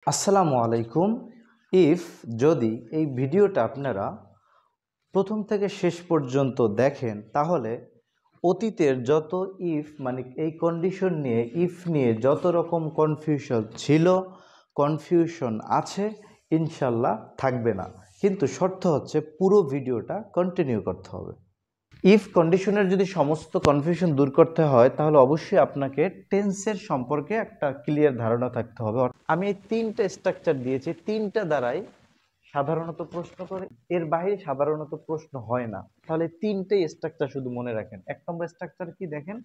আসসালামু আলাইকুম। ইফ যদি এই ভিডিওটা আপনারা প্রথম থেকে শেষ পর্যন্ত দেখেন তাহলে অতীতের যত ইফ মানে এই কন্ডিশন নিয়ে ইফ নিয়ে যত রকম কনফিউশন ছিল, কনফিউশন আছে, ইনশাল্লাহ থাকবে না। কিন্তু শর্ত হচ্ছে পুরো ভিডিওটা কন্টিনিউ করতে হবে। ইফ কন্ডিশনের যদি সমস্ত কনফিউশন দূর করতে হয় তাহলে অবশ্যই আপনাকে টেন্সের সম্পর্কে একটা ক্লিয়ার ধারণা থাকতে হবে। আমি এই তিনটা স্ট্রাকচার দিয়েছি, তিনটা দ্বারাই সাধারণত প্রশ্ন করে, এর বাইরে সাধারণত প্রশ্ন হয় না। তাহলে তিনটেই স্ট্রাকচার শুধু মনে রাখেন। এক নম্বর স্ট্রাকচার কি দেখেন,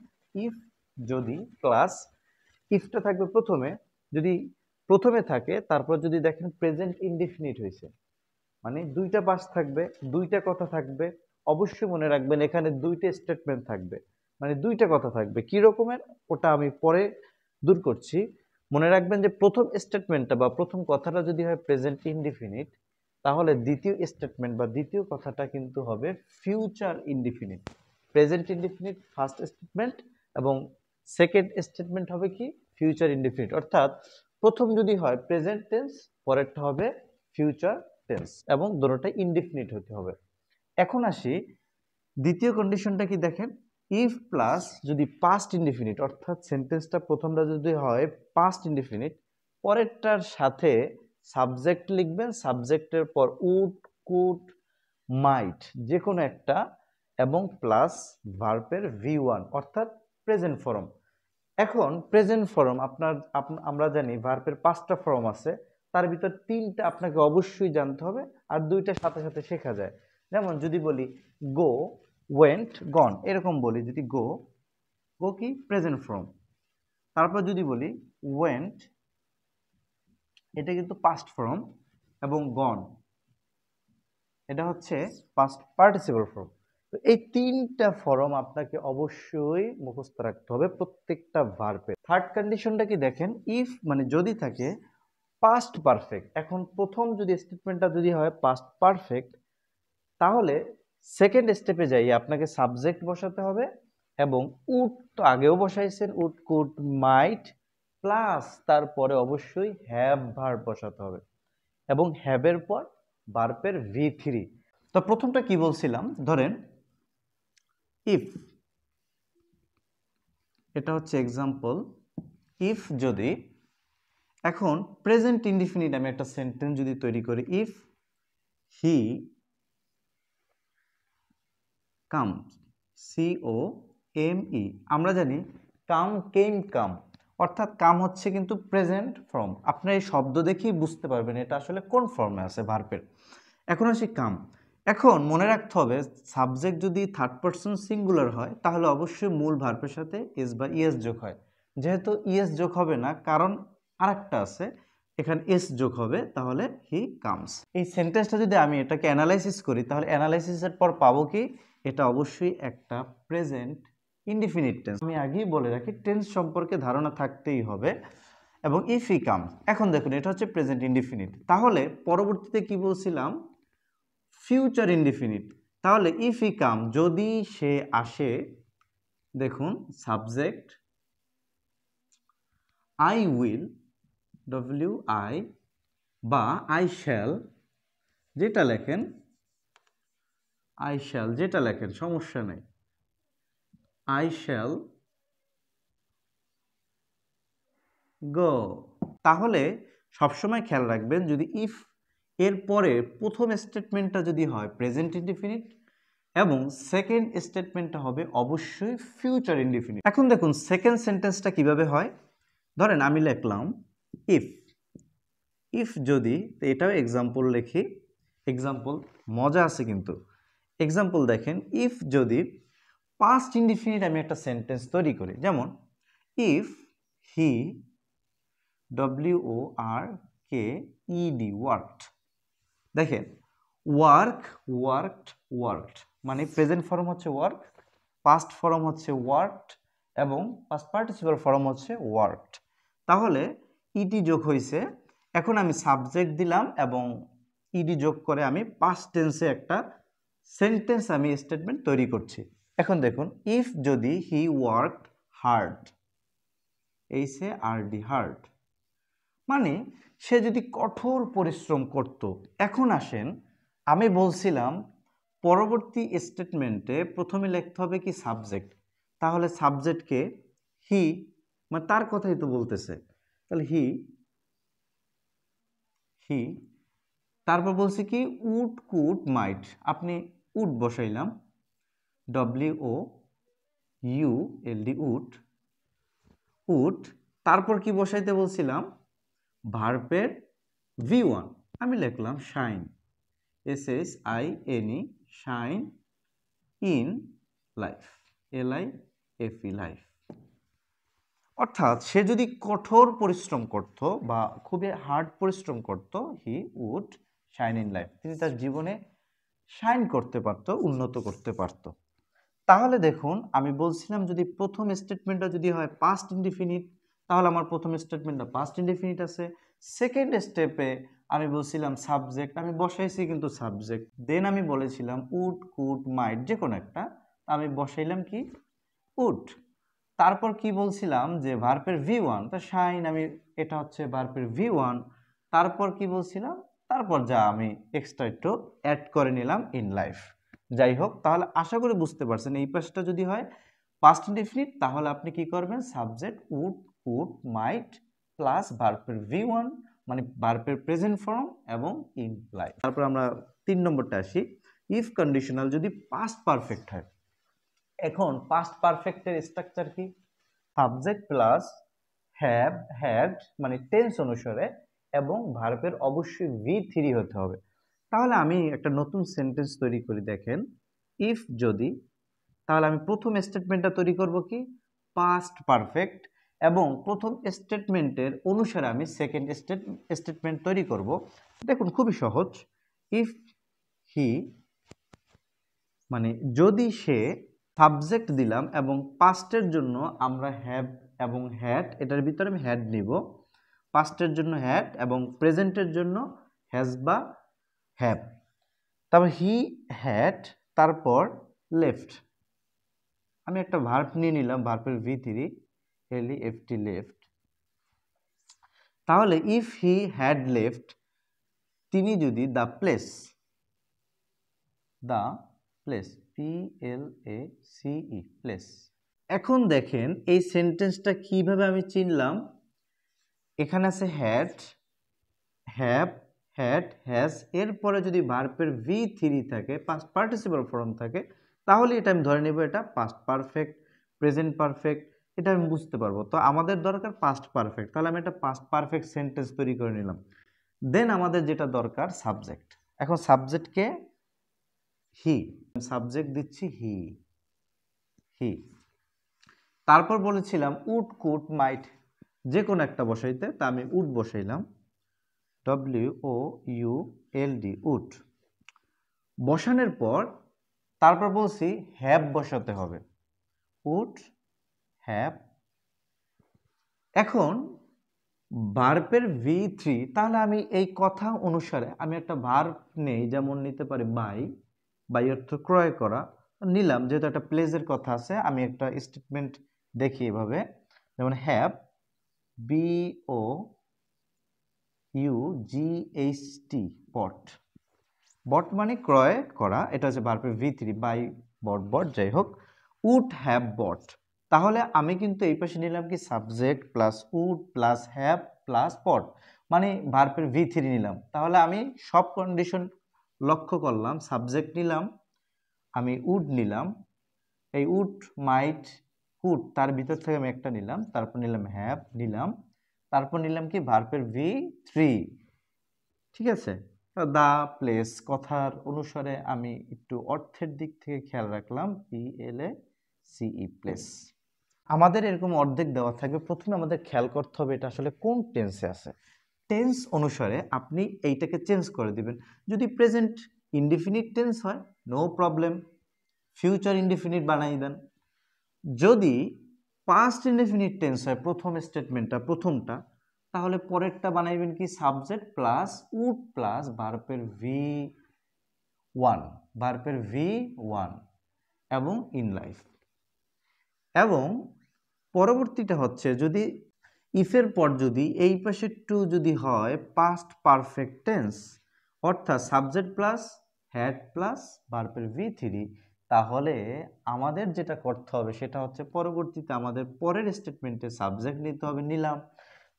ইফ যদি ক্লাস, ইফটা থাকবে প্রথমে, যদি প্রথমে থাকে তারপর যদি দেখেন প্রেজেন্ট ইনডিফিনিট হয়েছে মানে দুইটা পাস থাকবে, দুইটা কথা থাকবে। অবশ্যই মনে রাখবেন এখানে দুইটা স্টেটমেন্ট থাকবে, মানে দুইটা কথা থাকবে। কি রকমের ওটা আমি পরে দূর করছি। মনে রাখবেন যে প্রথম স্টেটমেন্টটা বা প্রথম কথাটা যদি হয় প্রেজেন্ট ইনডিফিনিট, তাহলে দ্বিতীয় স্টেটমেন্ট বা দ্বিতীয় কথাটা কিন্তু হবে future indefinite. Present indefinite first statement এবং সেকেন্ড স্টেটমেন্ট হবে কি ফিউচার ইনডিফিনিট। অর্থাৎ প্রথম যদি হয় প্রেজেন্ট টেন্স, পরেরটা হবে ফিউচার টেন্স এবং দুটোটাই ইনডিফিনিট হতে হবে। এখন আসি দ্বিতীয় কন্ডিশনটা কি দেখেন, ইফ প্লাস যদি পাস্ট ইনডিফিনিট, অর্থাৎ সেন্টেন্সটা প্রথমটা যদি হয় পাস্ট ইনডিফিনিট, পরেরটার সাথে সাবজেক্ট লিখবেন, সাবজেক্টের পর উড, কুড, মাইট যে কোনো একটা এবং প্লাস ভার্বের V1 অর্থাৎ প্রেজেন্ট ফর্ম। এখন প্রেজেন্ট ফর্ম আমরা জানি ভার্বের 5টা ফর্ম আছে, তার ভিতর 3টা আপনাকে অবশ্যই জানতে হবে আর 2টার সাথে সাথে শেখা যায়। যেমন যদি বলি গো, ওয়েন্ট, গন, এরকম বলি। যদি গো, গো কি প্রেজেন্ট ফর্ম। তারপর যদি বলি ওয়েন্ট, এটা কিন্তু পাস্ট ফর্ম, এবং গন এটা হচ্ছে পাস্ট পার্টিসিপল ফর্ম। তো এই 3টা ফর্ম আপনাকে অবশ্যই মুখস্থ রাখতে হবে প্রত্যেকটা ভার্বে। থার্ড কন্ডিশনটা কি দেখেন, ইফ মানে যদি থাকে পাস্ট পারফেক্ট। এখন প্রথম যদি স্টেটমেন্টটা যদি হয় পাস্ট পারফেক্ট, তাহলে সেকেন্ড স্টেপে যাই আপনাকে সাবজেক্ট বসাতে হবে এবং উড তো আগেও বসাইছেন, উড, কুড, মাইট, প্লাস তারপরে অবশ্যই হ্যাভ ভার্ব বসাতে হবে এবং হ্যাভের পর ভার্বের V3। তো প্রথমটা কি বলছিলাম, ধরেন ইফ, এটা হচ্ছে এক্সাম্পল। ইফ যদি, এখন প্রেজেন্ট ইনডিফিনিট আমি একটা সেন্টেন্স যদি তৈরি করি, ইফ হি কামস, COME, আমরা জানি কাম, কেম, কাম, অর্থাৎ কাম হচ্ছে কিন্তু প্রেজেন্ট ফর্ম। আপনি এই শব্দ দেখেই বুঝতে পারবেন এটা আসলে কোন ফর্মে আছে ভার্বের। এখন আসি কাম। এখন মনে রাখতে হবে সাবজেক্ট যদি থার্ড পারসন সিঙ্গুলার হয় তাহলে অবশ্যই মূল ভার্বের সাথে এস বা ইএস যোগ হয়। যেহেতু ইএস যোগ হবে না কারণ আরেকটা আছে, এখানে এস যোগ হবে, তাহলে হি কামস। এই সেন্টেন্সটা যদি আমি এটাকে অ্যানালাইসিস করি তাহলে অ্যানালাইসিসের পর পাবো কি, এটা অবশ্যই একটা প্রেজেন্ট ইনডিফিনিট টেন্স। আমি আগেই বলে রাখি টেন্স সম্পর্কে ধারণা থাকতেই হবে। এবং ইফ হি কামস, এখন দেখুন এটা হচ্ছে প্রেজেন্ট ইনডিফিনিট, তাহলে পরবর্তীতে কি বলছিলাম ফিউচার ইনডিফিনিট। তাহলে ইফ হি কাম যদি সে আসে, দেখুন সাবজেক্ট আই উইল, WI, বা আই শ্যাল, যেটা লেখেন আই শ্যাল, যেটা লেখেন সমস্যা নেই, আই শ্যাল গো। তাহলে সবসময় খেয়াল রাখবেন যদি ইফ এর পরে প্রথম স্টেটমেন্টটা যদি হয় প্রেজেন্ট ইনডিফিনিট এবং সেকেন্ড স্টেটমেন্টটা হবে অবশ্যই ফিউচার ইনডিফিনিট। এখন দেখুন সেকেন্ড সেন্টেন্সটা কিভাবে হয়। ধরেন আমি লিখলাম ইফ, ইফ যদি, এটাও এক্সাম্পল লিখি। এক্সাম্পল মজা আছে কিন্তু। এক্সাম্পল দেখেন, ইফ যদি পাস্ট ইনডিফিনিট আমি একটা সেন্টেন্স তৈরি করি, যেমন ইফ হি, WORKED, ওয়ার্কড। দেখেন ওয়ার্ক, ওয়ার্কড, ওয়ার্কড মানে প্রেজেন্ট ফর্ম হচ্ছে ওয়ার্ক, পাস্ট ফর্ম হচ্ছে ওয়ার্কড এবং পাস্ট পার্টিসিপল ফর্ম হচ্ছে ওয়ার্কড। তাহলে ইডি যোগ হয়েছে, এখন আমি সাবজেক্ট দিলাম এবং ইডি যোগ করে আমি পাস্ট টেন্সে একটা সেন্টেন্স আমি স্টেটমেন্ট তৈরি করছি। এখন দেখুন ইফ যদি হি ওয়ার্কড হার্ড, HARD, হার্ড, মানে সে যদি কঠোর পরিশ্রম করত। এখন আসেন, আমি বলছিলাম পরবর্তী স্টেটমেন্টে প্রথমে লিখতে হবে কি সাবজেক্ট, তাহলে সাবজেক্টকে হি, মানে তার কথাই তো বলতেছে, তাহলে হি, তারপর বলছি কি উড কুড মাইট, আপনি উড বসাইলাম, WOULD উড, তারপর কি বসাইতে বলছিলাম ভার্বের V1, আমি লিখলাম shine, SHINE, shine in life, LIFE, life. অর্থাৎ সে যদি কঠোর পরিশ্রম করত বা খুবই হার্ড পরিশ্রম করত, he would shine in life, তিনি তার জীবনে শাইন করতে পারত, উন্নত করতে পারত। তাহলে দেখুন আমি বলছিলাম যদি প্রথম স্টেটমেন্টটা যদি হয় পাস্ট ইনডিফিনিট, তাহলে আমার প্রথম স্টেটমেন্টটা পাস্ট ইনডিফিনিট আছে। সেকেন্ড স্টেপে আমি বলছিলাম সাবজেক্ট, আমি বসাইছি কিন্তু সাবজেক্ট, দেন আমি বলেছিলাম উড কুড মাইট যে কোনো একটা, আমি বসাইলাম কি উড। তারপর কি বলছিলাম যে ভার্বের V1, তা শাইন, আমি এটা হচ্ছে ভার্বের V1। তারপর কি বলছিলাম, তারপর যা আমি এক্সট্রা একটু অ্যাড করে নিলাম ইন লাইফ। যাই হোক, তাহলে আশা করি বুঝতে পারছেন এই পাশটা যদি হয় পাস্ট ইনডিফিনিট, তাহলে আপনি কি করবেন subject would could might plus ভার্বের V1, মানে ভার্বের প্রেজেন্ট ফর্ম এবং ইন লাইফ। তারপর আমরা 3 নম্বরটা আসি, ইফ কন্ডিশনাল যদি পাস্ট পারফেক্ট হয়। এখন পাস্ট পারফেক্টের স্ট্রাকচার কি, সাবজেক্ট প্লাস হ্যাভ হ্যাড, মানে টেন্স অনুসারে, এবং ভার্বের অবশ্যই V3 হতে হবে। তাহলে আমি একটা নতুন সেন্টেন্স তৈরি করি, দেখেন ইফ যদি, তাহলে আমি প্রথম স্টেটমেন্টটা তৈরি করব কি পাস্ট পারফেক্ট, এবং প্রথম স্টেটমেন্টের অনুসারে আমি সেকেন্ড স্টেটমেন্ট তৈরি করব। দেখুন খুবই সহজ, ইফ হি, মানে যদি সে, সাবজেক্ট দিলাম এবং পাস্টের জন্য আমরা হ্যাভ এবং হ্যাড, এটার ভিতরে আমি হ্যাড নিব, পাস্টের জন্য হ্যাড এবং প্রেজেন্টের জন্য হ্যাজ বা হ্যাভ। তারপর হি হ্যাড, তারপর লেফট, আমি একটা ভার্ব নিয়ে নিলাম, ভার্বের V3, LEFT, লেফট। তাহলে ইফ হি হ্যাড লেফট, তিনি যদি দ্য প্লেস, PLACE, প্লেস। এখন দেখেন এই সেন্টেন্সটা কিভাবে আমি চিনলাম, এখানে আছে হ্যাড, হ্যাভ, হ্যাড, হ্যাজ, এরপরে যদি ভার্বের V3 থাকে, পাস্ট পার্টিসিপল ফর্ম থাকে, তাহলে এটা আমি ধরে নেব এটা পাস্ট পারফেক্ট, প্রেজেন্ট পারফেক্ট, এটা আমি বুঝতে পারবো। তো আমাদের দরকার পাস্ট পারফেক্ট, তাহলে আমি একটা পাস্ট পারফেক্ট সেন্টেন্স তৈরি করে নিলাম। দেন আমাদের যেটা দরকার সাবজেক্ট, এখন সাবজেক্টকে হি, সাবজেক্ট দিচ্ছি হি। তারপর বলেছিলাম উড কুড মাইট যে কোনো একটা বসাইতে, তা আমি উড বসাইলাম, WOULD, উড বসানোর পর তারপর বলছি হ্যাভ বসাতে হবে, উড হ্যাভ। এখন ভার্বের V3, তাহলে আমি এই কথা অনুসারে আমি একটা ভার্ব নেই, যেমন নিতে পারি বাই অর্থ ক্রয় করা, নিলাম, যেহেতু একটা প্লেসের কথা আছে আমি একটা স্টেটমেন্ট দেখি এভাবে, যেমন হ্যাভ, BOUGHT, বট মানে ক্রয় করা, এটা হচ্ছে ভার্বের V3, বাই বট, যাই হোক, উড হ্যাভ বট। তাহলে আমি কিন্তু এই পাশে নিলাম কি subject plus would plus have plus but, মানে ভার্বের V3 নিলাম। তাহলে আমি সব কন্ডিশন লক্ষ্য করলাম, সাবজেক্ট নিলাম, আমি উড নিলাম, এই উড মাইট কুড তার ভিতর থেকে আমি একটা নিলাম, তারপর নিলাম হ্যাভ নিলাম, তারপর নিলাম কি ভার্বের V3, ঠিক আছে। দা প্লেস কথার অনুসারে আমি একটু অর্থের দিক থেকে খেয়াল রাখলাম, PLACE, প্লেস। আমাদের এরকম অর্ধেক দেওয়া থাকবে, প্রথমে আমাদের খেয়াল করতে হবে এটা আসলে কোন টেন্সে আছে। টেন্স অনুসারে আপনি এইটাকে চেঞ্জ করে দিবেন। যদি প্রেজেন্ট ইনডিফিনিট টেন্স হয় নো প্রবলেম, ফিউচার ইনডিফিনিট বানাই দেন। যদি পাস্ট ইনডিফিনিট টেন্স হয় প্রথম স্টেটমেন্টটা প্রথমটা, তাহলে পরেরটা বানাইবেন কি সাবজেক্ট প্লাস উড প্লাস ভার্বের V1 এবং ইন লাইফ। এবং পরবর্তীটা হচ্ছে যদি ইফের পর যদি এই পাশে টু যদি হয় পাস্ট পারফেক্ট টেন্স, অর্থাৎ সাবজেক্ট প্লাস হ্যাড প্লাস ভার্বের V3, তাহলে আমাদের যেটা করতে হবে সেটা হচ্ছে পরবর্তীতে আমাদের পরের স্টেটমেন্টে সাবজেক্ট নিতে হবে, নিলাম,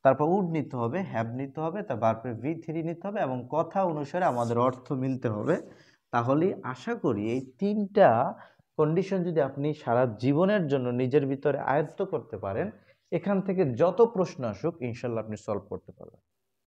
তারপর উড নিতে হবে, হ্যাভ নিতে হবে, তার ভার্বের V3 নিতে হবে এবং কথা অনুসারে আমাদের অর্থ মিলতে হবে। তাহলে আশা করি এই তিনটা কন্ডিশন যদি আপনি সারা জীবনের জন্য নিজের ভিতরে আয়ত্ত করতে পারেন, এখান থেকে যত প্রশ্ন আসুক ইনশাল্লাহ আপনি সলভ করতে পারবেন।